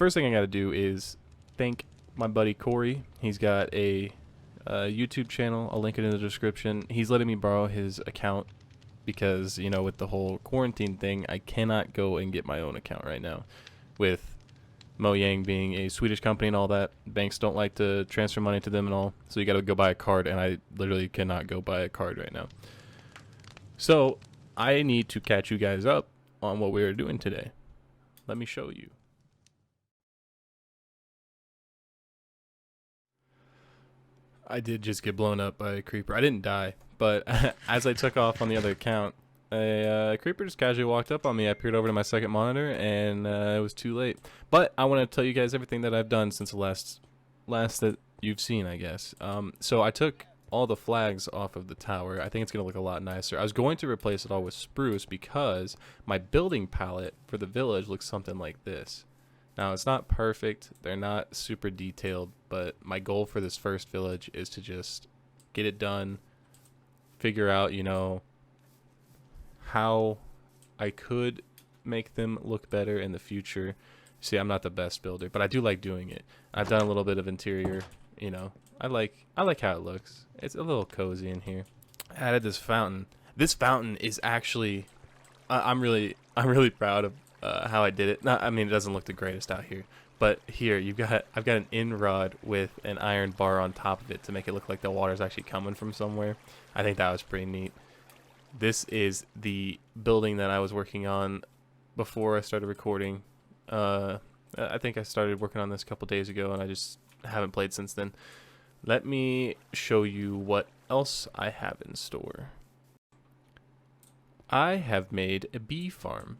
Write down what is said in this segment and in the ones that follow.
first thing I gotta do is thank my buddy Cory. He's got a YouTube channel. I'll link it in the description. He's letting me borrow his account because, you know, with the whole quarantine thing, I cannot go and get my own account right now. With Mojang being a Swedish company and all that, banks don't like to transfer money to them and all, so you gotta go buy a card, and I literally cannot go buy a card right now. So I need to catch you guys up on what we are doing today. Let me show you. I did just get blown up by a creeper. I didn't die, but as I took off on the other account, a creeper just casually walked up on me. I peered over to my second monitor, and it was too late. But I want to tell you guys everything that I've done since the last that you've seen, I guess. So I took all the flags off of the tower. I think it's going to look a lot nicer. I was going to replace it all with spruce because my building palette for the village looks something like this. Now, it's not perfect. They're not super detailed, but my goal for this first village is to just get it done, figure out, you know, how I could make them look better in the future. See, I'm not the best builder, but I do like doing it. I've done a little bit of interior, you know. I like how it looks. It's a little cozy in here. I added this fountain. This fountain is actually I'm really proud of how I did it. I mean, it doesn't look the greatest out here, but here I've got an in rod with an iron bar on top of it to make it look like the water's actually coming from somewhere. I think that was pretty neat. This is the building that I was working on before I started recording. I think I started working on this a couple days ago, and I just haven't played since then. Let me show you what else I have in store. I have made a bee farm.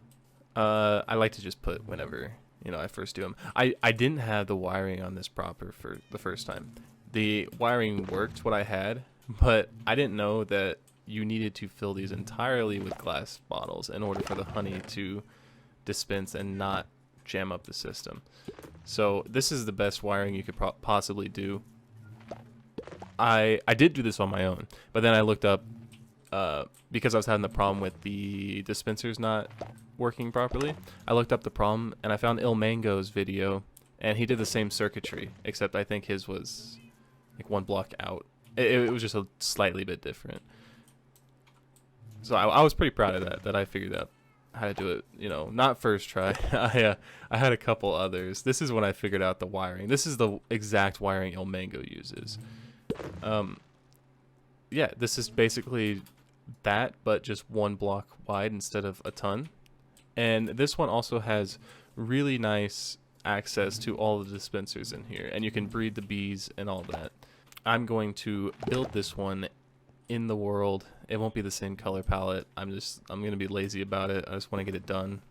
I like to just put whenever, you know, I first do them. I didn't have the wiring on this proper for the first time. The wiring worked what I had, but I didn't know that you needed to fill these entirely with glass bottles in order for the honey to dispense and not jam up the system. So this is the best wiring you could possibly do. I did do this on my own, but then I looked up because I was having the problem with the dispensers not working properly. I looked up the problem and I found Il Mango's video, and he did the same circuitry, except I think his was like one block out. It was just a slightly bit different. So I was pretty proud of that I figured out how to do it, you know, not first try. I had a couple others. This is when I figured out the wiring. This is the exact wiring Il Mango uses. Yeah, this is basically that, but just one block wide instead of a ton. And this one also has really nice access to all the dispensers in here, and you can breed the bees and all that. I'm going to build this one in the world. It won't be the same color palette. I'm gonna be lazy about it. I just want to get it done,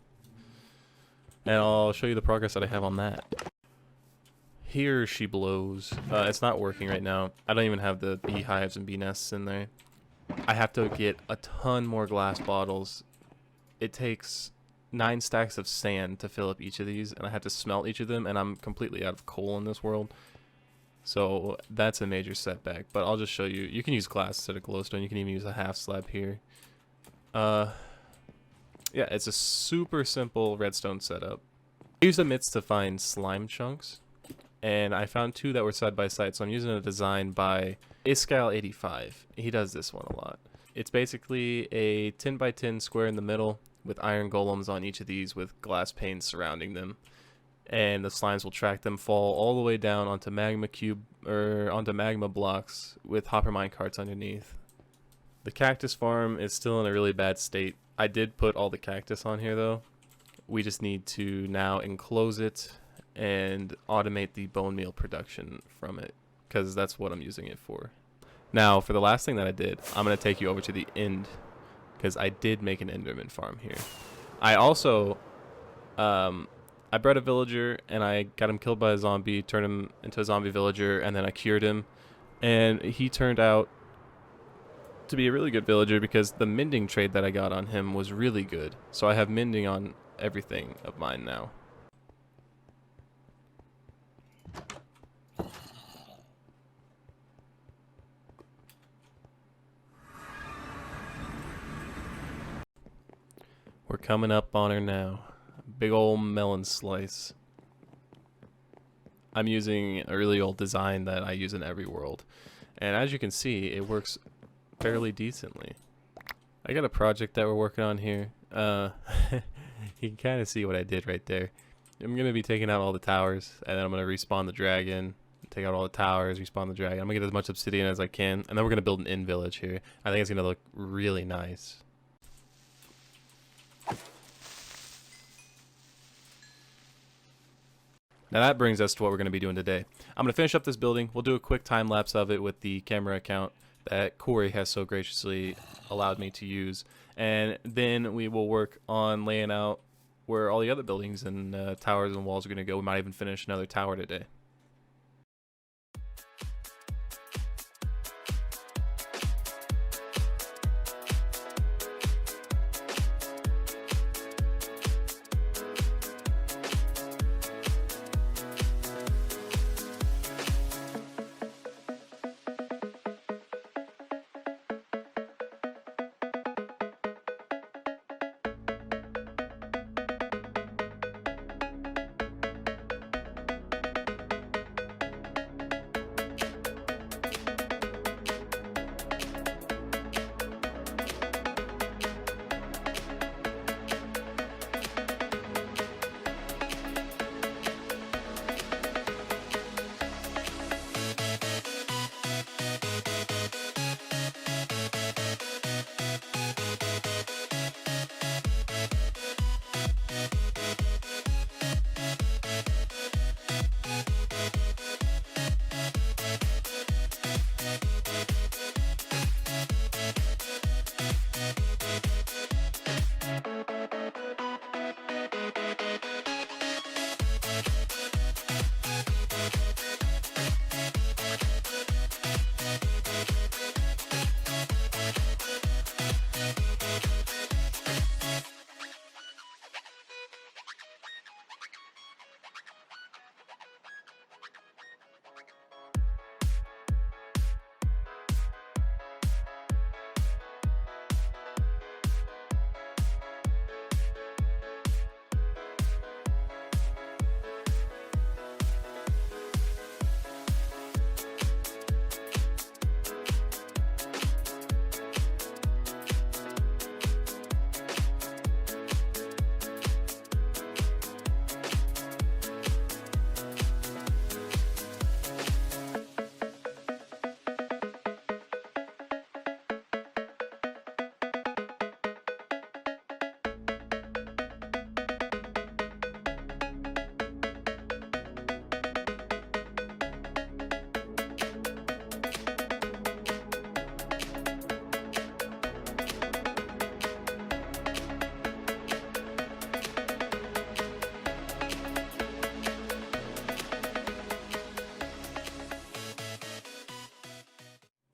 and I'll show you the progress that I have on that. Here she blows. It's not working right now. I don't even have the beehives and bee nests in there. I have to get a ton more glass bottles. It takes 9 stacks of sand to fill up each of these, and I have to smelt each of them, and I'm completely out of coal in this world. So that's a major setback, but I'll just show you. You can use glass instead of glowstone. You can even use a half slab here. Yeah, it's a super simple redstone setup. I used a mitts to find slime chunks, and I found 2 that were side by side, so I'm using a design by Iskal85. He does this one a lot. It's basically a 10 by 10 square in the middle with iron golems on each of these with glass panes surrounding them. And the slimes will track them, fall all the way down onto magma onto magma blocks with hopper mine carts underneath. The cactus farm is still in a really bad state. I did put all the cactus on here though. We just need to now enclose it and automate the bone meal production from it, because that's what I'm using it for. Now, for the last thing that I did, I'm going to take you over to the end, because I did make an enderman farm here. I also I bred a villager, and I got him killed by a zombie, turned him into a zombie villager, and then I cured him. And he turned out to be a really good villager because the mending trade that I got on him was really good. So I have mending on everything of mine now. We're coming up on her now. Big old melon slice. I'm using a really old design that I use in every world. And as you can see, it works fairly decently. I got a project that we're working on here. You can kind of see what I did right there. I'm going to be taking out all the towers, and then I'm going to respawn the dragon, take out all the towers, respawn the dragon. I'm going to get as much obsidian as I can, and then we're going to build an inn village here. I think it's going to look really nice. Now that brings us to what we're going to be doing today. I'm going to finish up this building. We'll do a quick time lapse of it with the camera account that Cory has so graciously allowed me to use. And then we will work on laying out where all the other buildings and towers and walls are going to go. We might even finish another tower today.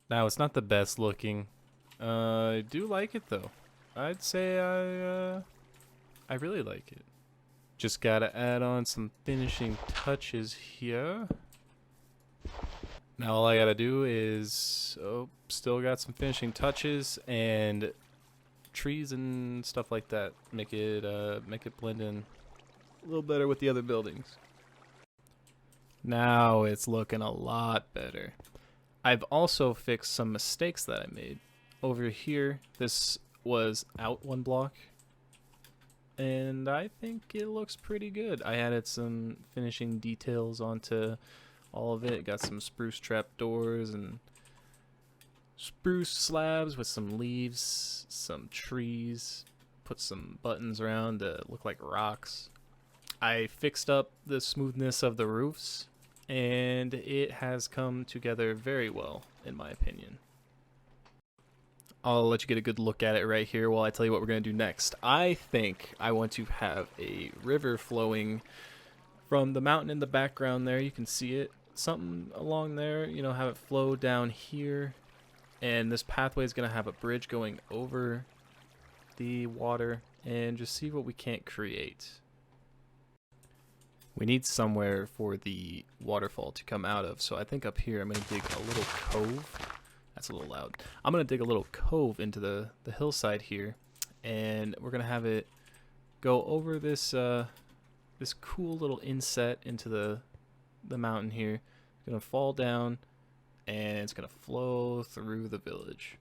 Now, it's not the best looking. I do like it though. I'd say I really like it. Just gotta add on some finishing touches here. Now all I gotta do is, still got some finishing touches and trees and stuff like that. Make it blend in a little better with the other buildings. Now it's looking a lot better. I've also fixed some mistakes that I made. Over here, this was out one block, and I think it looks pretty good. I added some finishing details onto all of it. Got some spruce trap doors and spruce slabs with some leaves, some trees, put some buttons around to look like rocks. I fixed up the smoothness of the roofs, and it has come together very well, in my opinion. I'll let you get a good look at it right here while I tell you what we're going to do next. I think I want to have a river flowing from the mountain in the background there. You can see it. Something along there, you know, have it flow down here. And this pathway is going to have a bridge going over the water, and just see what we can't create. We need somewhere for the waterfall to come out of, so I think up here I'm going to dig a little cove. That's a little loud. I'm going to dig a little cove into the hillside here, and we're going to have it go over this this cool little inset into the the mountain here. It's gonna fall down, and it's gonna flow through the village.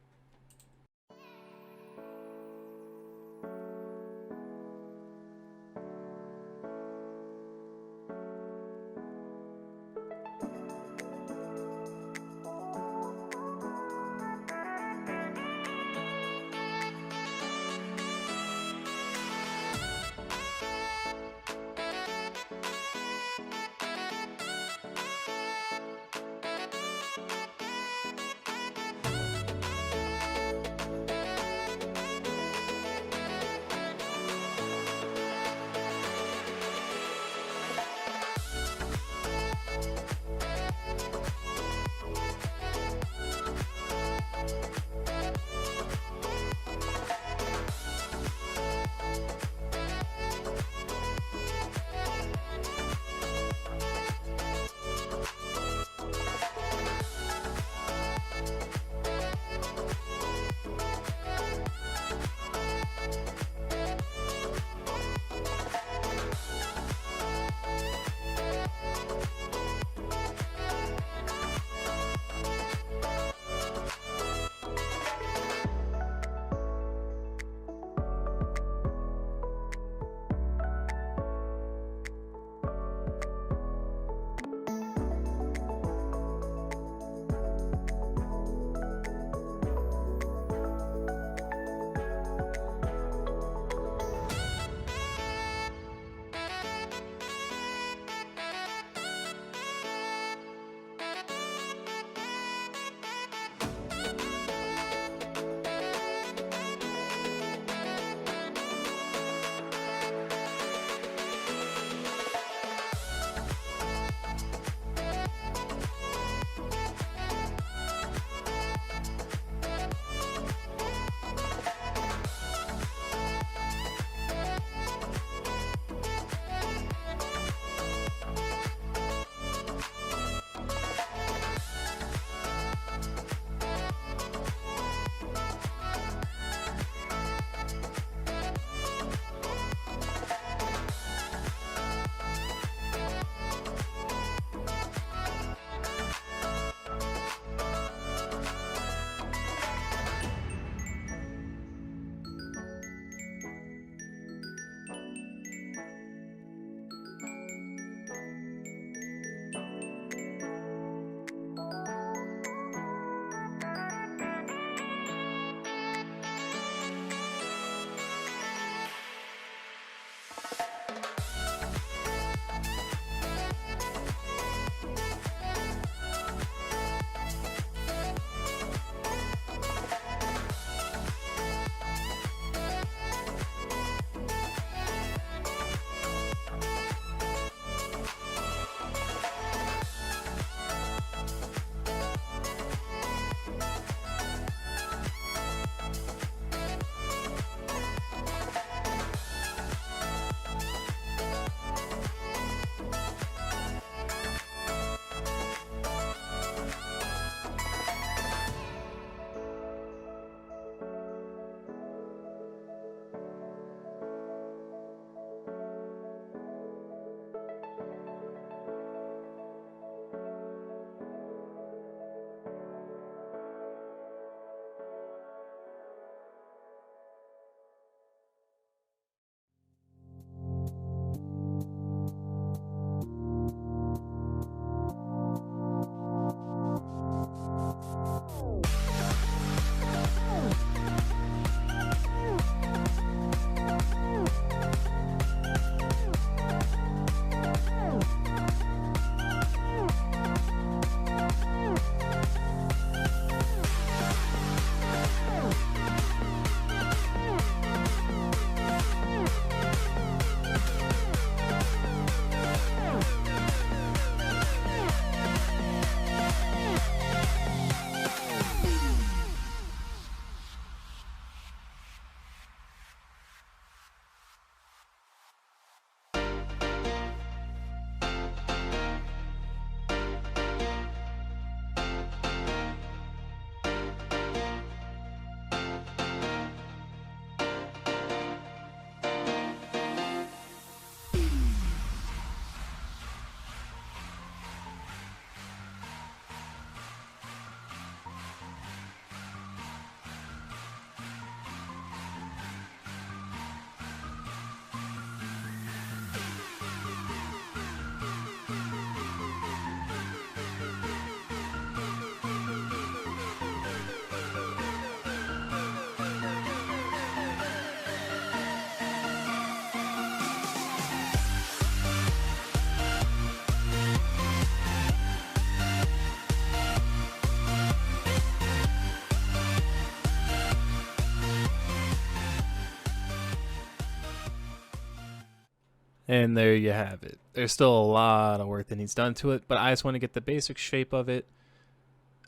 And there you have it. There's still a lot of work that needs done to it, but I just want to get the basic shape of it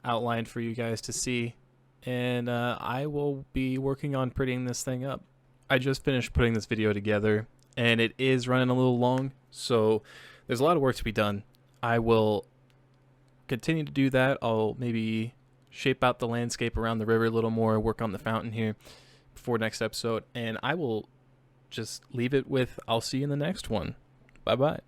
outlined for you guys to see. And I will be working on prettying this thing up. I just finished putting this video together, and it is running a little long, so there's a lot of work to be done. I will continue to do that. I'll maybe shape out the landscape around the river a little more, work on the fountain here before next episode, and I will just leave it with I'll see you in the next one. Bye bye.